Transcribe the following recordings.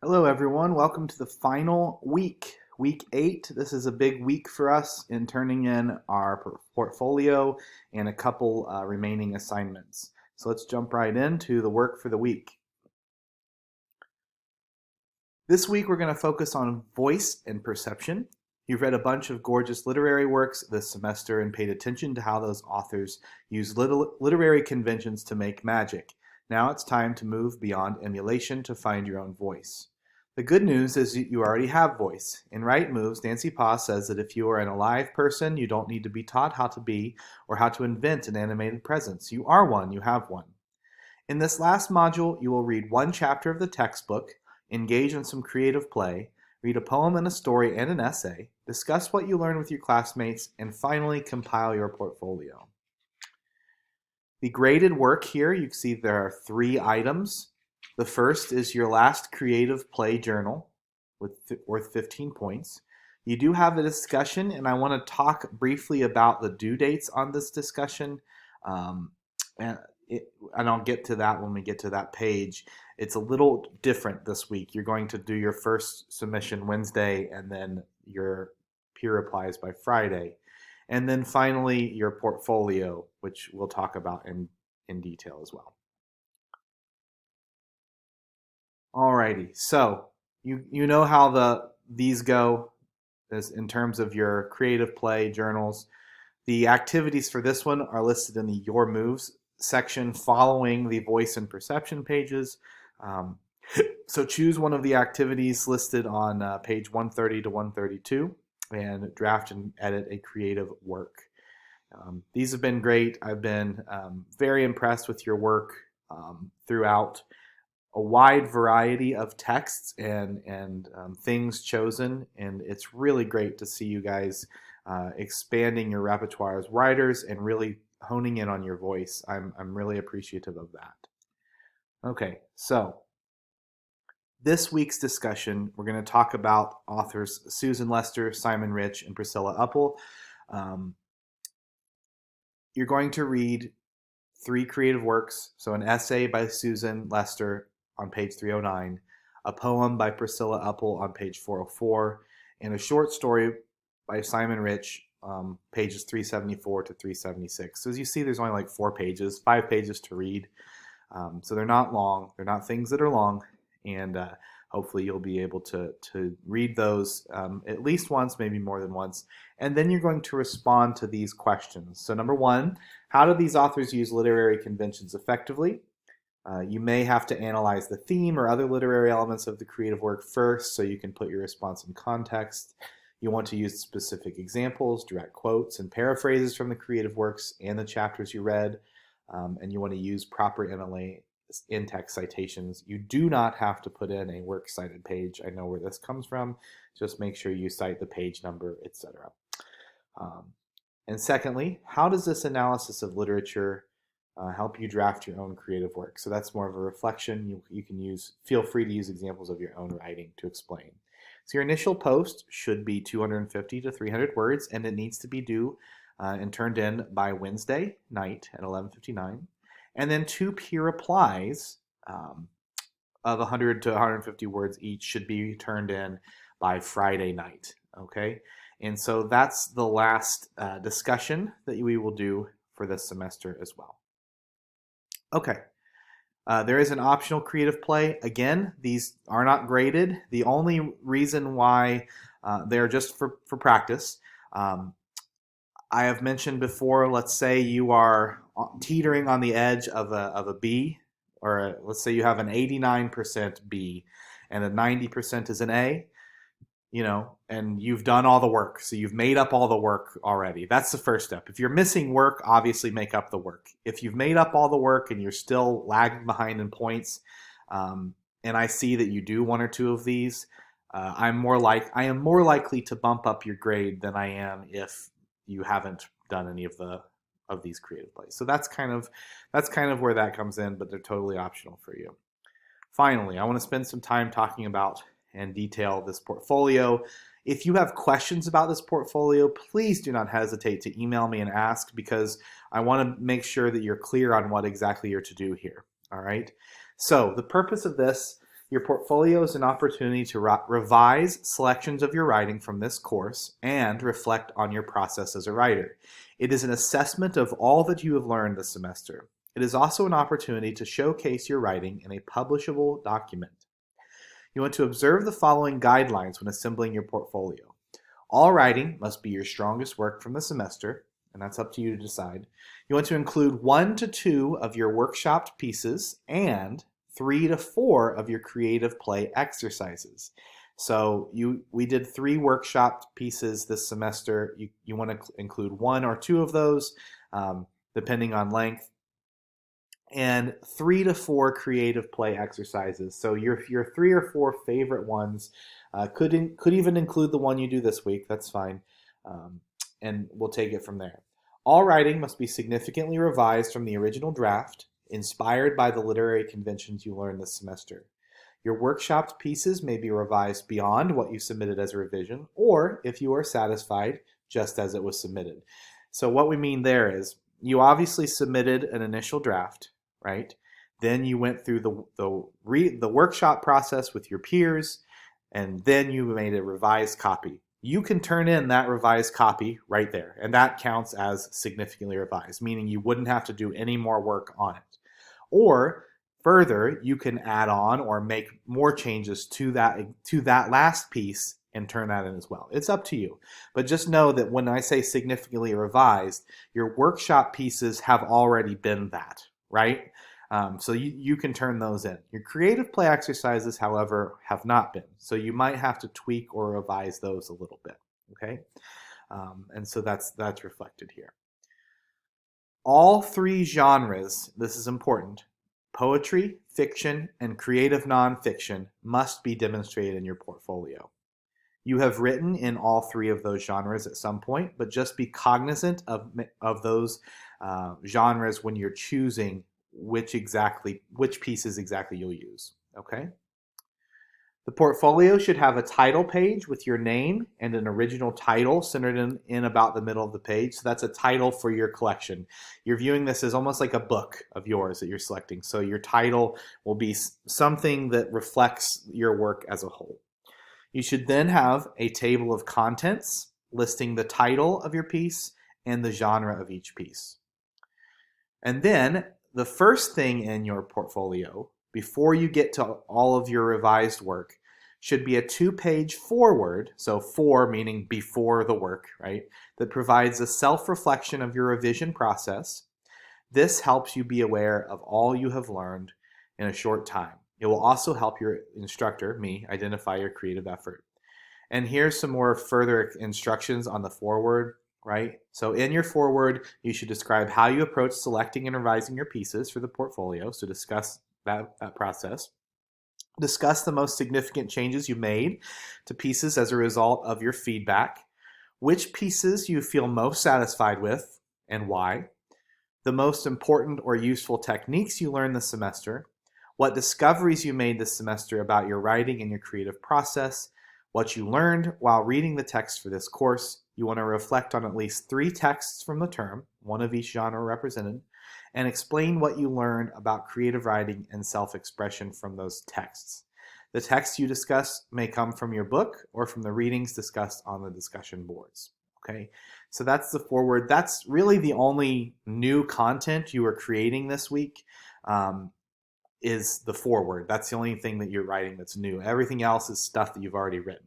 Hello, everyone. Welcome to the final week 8. This is a big week for us in turning in our portfolio and a couple remaining assignments. So let's jump right into the work for the week. This week, we're going to focus on voice and perception. You've read a bunch of gorgeous literary works this semester and paid attention to how those authors use literary conventions to make magic. Now it's time to move beyond emulation to find your own voice. The good news is you already have voice. In Right Moves, Nancy Pa says that if you are an alive person, you don't need to be taught how to be or how to invent an animated presence. You are one, you have one. In this last module, you will read one chapter of the textbook, engage in some creative play, read a poem and a story and an essay, discuss what you learned with your classmates, and finally compile your portfolio. The graded work here, you can see there are 3 items. The first is your last creative play journal worth 15 points. You do have a discussion, and I want to talk briefly about the due dates on this discussion. And I'll get to that when we get to that page. It's a little different this week. You're going to do your first submission Wednesday, and then your peer replies by Friday. And then finally, your portfolio, which we'll talk about in detail as well. Alrighty, so you know how these go as in terms of your creative play journals. The activities for this one are listed in the Your Moves section following the voice and perception pages. Um, so choose one of the activities listed on page 130 to 132 and draft and edit a creative work. These have been great. I've been very impressed with your work throughout a wide variety of texts and things chosen, and it's really great to see you guys expanding your repertoire as writers and really honing in on your voice. I'm really appreciative of that. Okay, so this week's discussion, we're going to talk about authors Susan Lester, Simon Rich, and Priscilla Uppel. You're going to read 3 creative works, so an essay by Susan Lester on page 309, a poem by Priscilla Uppel on page 404, and a short story by Simon Rich, pages 374 to 376. So as you see, there's only like 4 pages, 5 pages to read. So they're not long. They're not things that are long, and hopefully you'll be able to read those at least once, maybe more than once. And then you're going to respond to these questions. So number 1, how do these authors use literary conventions effectively? You may have to analyze the theme or other literary elements of the creative work first so you can put your response in context. You want to use specific examples, direct quotes, and paraphrases from the creative works and the chapters you read. And you want to use proper MLA in-text citations. You do not have to put in a works cited page. I know where this comes from. Just make sure you cite the page number, etc. And secondly, how does this analysis of literature help you draft your own creative work? So that's more of a reflection. You can feel free to use examples of your own writing to explain. So your initial post should be 250 to 300 words, and it needs to be due and turned in by Wednesday night at 11:59. And then 2 peer replies of 100 to 150 words each should be turned in by Friday night. Okay, and so that's the last discussion that we will do for this semester as well. Okay, there is an optional creative play. Again, these are not graded. The only reason why they're just for practice. I have mentioned before, let's say you are teetering on the edge of a B, or let's say you have an 89% B and a 90% is an A, and you've done all the work. So you've made up all the work already. That's the first step. If you're missing work, obviously make up the work. If you've made up all the work and you're still lagging behind in points, and I see that you do 1 or 2 of these, I am more likely to bump up your grade than I am if you haven't done any of these creative plays. So that's kind of where that comes in, but they're totally optional for you. Finally, I want to spend some time talking about and detail this portfolio. If you have questions about this portfolio, please do not hesitate to email me and ask, because I want to make sure that you're clear on what exactly you're to do here. All right. So the purpose of this Your portfolio is an opportunity to revise selections of your writing from this course and reflect on your process as a writer. It is an assessment of all that you have learned this semester. It is also an opportunity to showcase your writing in a publishable document. You want to observe the following guidelines when assembling your portfolio. All writing must be your strongest work from the semester, and that's up to you to decide. You want to include 1 to 2 of your workshopped pieces and 3 to 4 of your creative play exercises. So we did 3 workshopped pieces this semester. You want to include 1 or 2 of those, depending on length, and 3 to 4 creative play exercises. So your 3 or 4 favorite ones could even include the one you do this week. That's fine, and we'll take it from there. All writing must be significantly revised from the original draft, inspired by the literary conventions you learned this semester. Your workshopped pieces may be revised beyond what you submitted as a revision, or if you are satisfied, just as it was submitted. So what we mean there is, you obviously submitted an initial draft, right? Then you went through the workshop process with your peers, and then you made a revised copy. You can turn in that revised copy right there, and that counts as significantly revised, meaning you wouldn't have to do any more work on it. Or further, you can add on or make more changes to that last piece and turn that in as well. It's up to you. But just know that when I say significantly revised, your workshop pieces have already been that, right? So you can turn those in. Your creative play exercises, however, have not been. So you might have to tweak or revise those a little bit, okay? And so that's reflected here. All 3 genres, this is important, poetry, fiction, and creative nonfiction must be demonstrated in your portfolio. You have written in all 3 of those genres at some point, but just be cognizant of those genres when you're choosing which pieces exactly you'll use, okay? The portfolio should have a title page with your name and an original title centered in about the middle of the page. So that's a title for your collection. You're viewing this as almost like a book of yours that you're selecting. So your title will be something that reflects your work as a whole. You should then have a table of contents listing the title of your piece and the genre of each piece. And then the first thing in your portfolio, before you get to all of your revised work, should be a 2-page foreword, so for meaning before the work, right, that provides a self-reflection of your revision process. This helps you be aware of all you have learned in a short time. It will also help your instructor, me, identify your creative effort. And here's some more further instructions on the foreword, right? So in your foreword, you should describe how you approach selecting and revising your pieces for the portfolio. So discuss that process. Discuss the most significant changes you made to pieces as a result of your feedback. Which pieces you feel most satisfied with and why. The most important or useful techniques you learned this semester. What discoveries you made this semester about your writing and your creative process. What you learned while reading the text for this course. You want to reflect on at least 3 texts from the term, 1 of each genre represented, and explain what you learned about creative writing and self-expression from those texts. The texts you discuss may come from your book or from the readings discussed on the discussion boards. Okay, so that's the foreword. That's really the only new content you are creating this week, is the foreword. That's the only thing that you're writing that's new. Everything else is stuff that you've already written.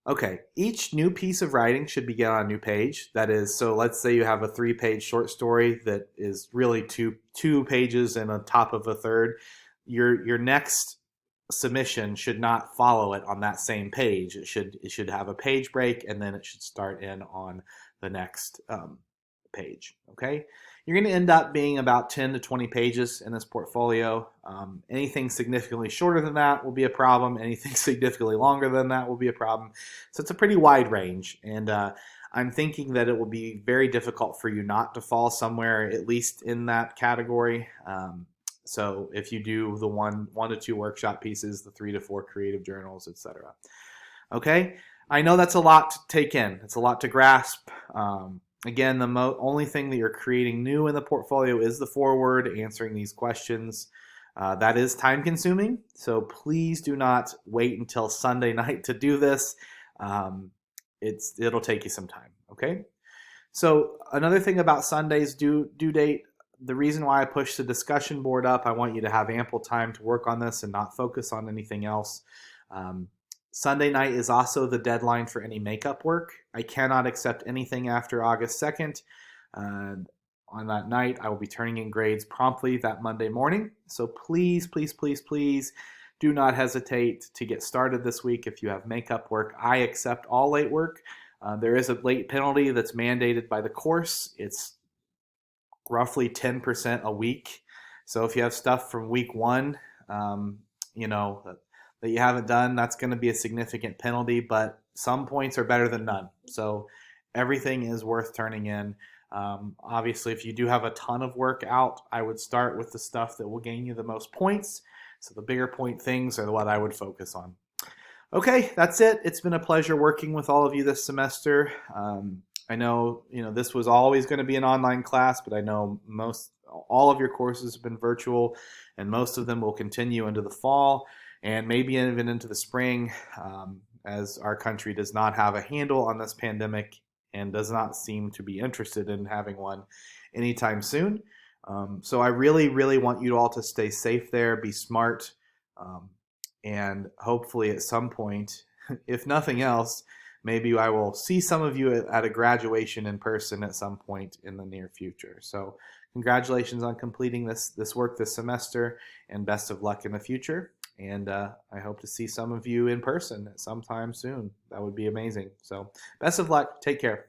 Okay, each new piece of writing should begin on a new page. That is, so let's say you have a 3-page short story that is really two pages and on top of a third. Your next submission should not follow it on that same page. It should have a page break, and then it should start in on the next page. Okay, you're going to end up being about 10 to 20 pages in this portfolio. Anything significantly shorter than that will be a problem. Anything significantly longer than that will be a problem. So it's a pretty wide range, and I'm thinking that it will be very difficult for you not to fall somewhere at least in that category. So if you do the 1 to 2 workshop pieces, the 3 to 4 creative journals, etc. Okay, I know that's a lot to take in. It's a lot to grasp. Again, the only thing that you're creating new in the portfolio is the foreword, answering these questions. That is time consuming, so please do not wait until Sunday night to do this. Um, it'll take you some time, okay? So another thing about Sunday's due date, the reason why I pushed the discussion board up, I want you to have ample time to work on this and not focus on anything else. Um, Sunday night is also the deadline for any makeup work. I cannot accept anything after August 2nd. On that night, I will be turning in grades promptly that Monday morning. So please, please, please, please do not hesitate to get started this week if you have makeup work. I accept all late work. There is a late penalty that's mandated by the course. It's roughly 10% a week. So if you have stuff from week one, you know, that you haven't done, that's going to be a significant penalty, but some points are better than none. So everything is worth turning in. Obviously, if you do have a ton of work out, I would start with the stuff that will gain you the most points. So the bigger point things are what I would focus on. Okay, that's it. It's been a pleasure working with all of you this semester. I know, this was always going to be an online class, but I know all of your courses have been virtual, and most of them will continue into the fall and maybe even into the spring, as our country does not have a handle on this pandemic and does not seem to be interested in having one anytime soon. So I really, really want you all to stay safe there, be smart, and hopefully at some point, if nothing else, maybe I will see some of you at a graduation in person at some point in the near future. So congratulations on completing this work this semester, and best of luck in the future. And I hope to see some of you in person at some time soon. That would be amazing. So best of luck. Take care.